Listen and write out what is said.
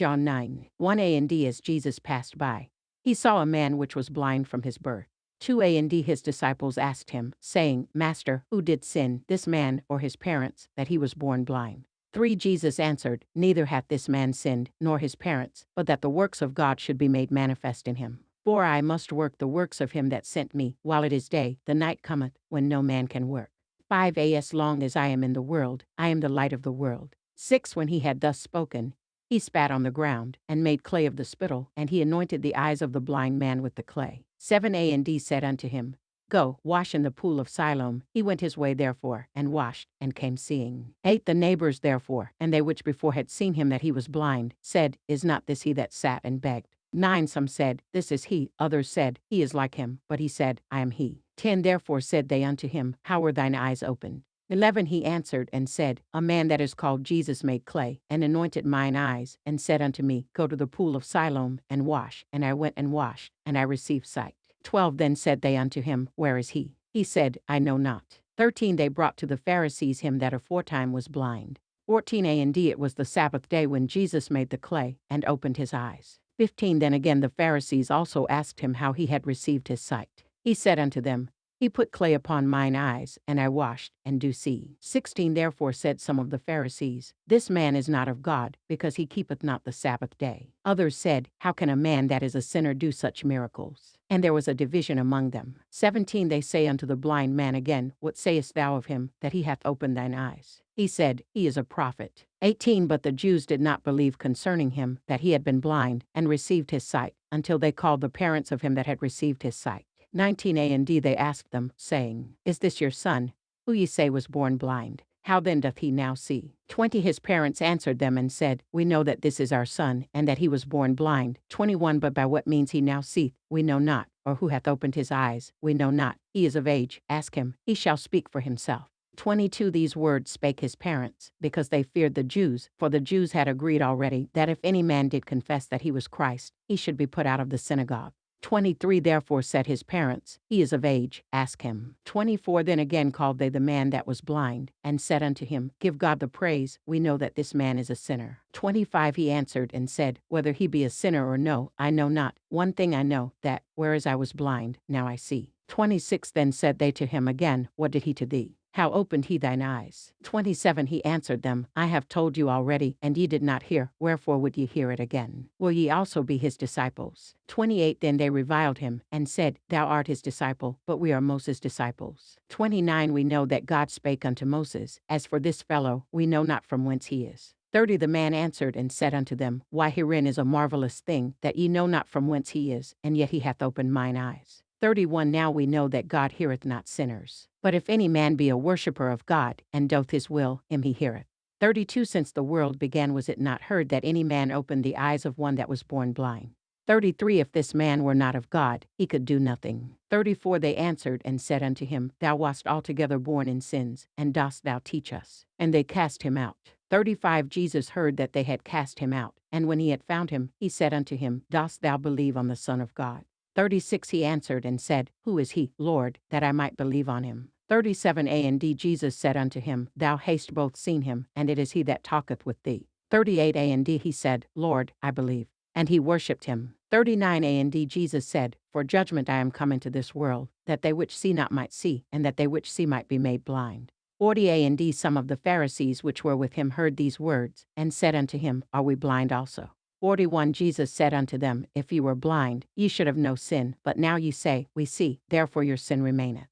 John 9, 1a and d. As Jesus passed by, he saw a man which was blind from his birth. 2a and d. His disciples asked him, saying, Master, who did sin, this man or his parents, that he was born blind? 3. Jesus answered, Neither hath this man sinned, nor his parents, but that the works of God should be made manifest in him. 4. I must work the works of him that sent me, while it is day. The night cometh, when no man can work. 5a. As long as I am in the world, I am the light of the world. 6. When he had thus spoken, he spat on the ground, and made clay of the spittle, and he anointed the eyes of the blind man with the clay. 7a and d. Said unto him, Go, wash in the pool of Siloam. He went his way therefore, and washed, and came seeing. 8. The neighbors therefore, and they which before had seen him that he was blind, said, Is not this he that sat and begged? 9. Some said, This is he. Others said, He is like him. But he said, I am he. 10. Therefore said they unto him, How were thine eyes opened? 11. He answered and said, A man that is called Jesus made clay, and anointed mine eyes, and said unto me, Go to the pool of Siloam, and wash. And I went and washed, and I received sight. 12. Then said they unto him, Where is he? He said, I know not. 13. They brought to the Pharisees him that aforetime was blind. 14a and d. It was the Sabbath day when Jesus made the clay, and opened his eyes. 15. Then again the Pharisees also asked him how he had received his sight. He said unto them, He put clay upon mine eyes, and I washed, and do see. 16. Therefore said some of the Pharisees, This man is not of God, because he keepeth not the Sabbath day. Others said, How can a man that is a sinner do such miracles? And there was a division among them. 17. They say unto the blind man again, What sayest thou of him, that he hath opened thine eyes? He said, He is a prophet. 18. But the Jews did not believe concerning him, that he had been blind, and received his sight, until they called the parents of him that had received his sight. 19a and d. They asked them, saying, Is this your son, who ye say was born blind? How then doth he now see? 20. His parents answered them and said, We know that this is our son, and that he was born blind. 21. But by what means he now seeth, we know not, or who hath opened his eyes, we know not. He is of age, ask him, he shall speak for himself. 22. These words spake his parents, because they feared the Jews, for the Jews had agreed already that if any man did confess that he was Christ, he should be put out of the synagogue. 23. Therefore said his parents, He is of age, ask him. 24. Then again called they the man that was blind, and said unto him, Give God the praise, we know that this man is a sinner. 25. He answered and said, Whether he be a sinner or no, I know not. One thing I know, that, whereas I was blind, now I see. 26. Then said they to him again, What did he to thee? How opened he thine eyes? 27. He answered them, I have told you already, and ye did not hear, wherefore would ye hear it again? Will ye also be his disciples? 28. Then they reviled him, and said, Thou art his disciple, but we are Moses' disciples. 29. We know that God spake unto Moses. As for this fellow, we know not from whence he is. 30. The man answered and said unto them, Why herein is a marvelous thing, that ye know not from whence he is, and yet he hath opened mine eyes. 31. Now we know that God heareth not sinners. But if any man be a worshipper of God, and doth his will, him he heareth. 32. Since the world began was it not heard that any man opened the eyes of one that was born blind. 33. If this man were not of God, he could do nothing. 34. They answered and said unto him, Thou wast altogether born in sins, and dost thou teach us? And they cast him out. 35. Jesus heard that they had cast him out, and when he had found him, he said unto him, Dost thou believe on the Son of God? 36. He answered and said, Who is he, Lord, that I might believe on him? 37a and d. Jesus said unto him, Thou hast both seen him, and it is he that talketh with thee. 38a and d. He said, Lord, I believe. And he worshipped him. 39a and d. Jesus said, For judgment I am come into this world, that they which see not might see, and that they which see might be made blind. 40a and d. Some of the Pharisees which were with him heard these words, and said unto him, Are we blind also? 41. Jesus said unto them, If ye were blind, ye should have no sin, but now ye say, We see, therefore your sin remaineth.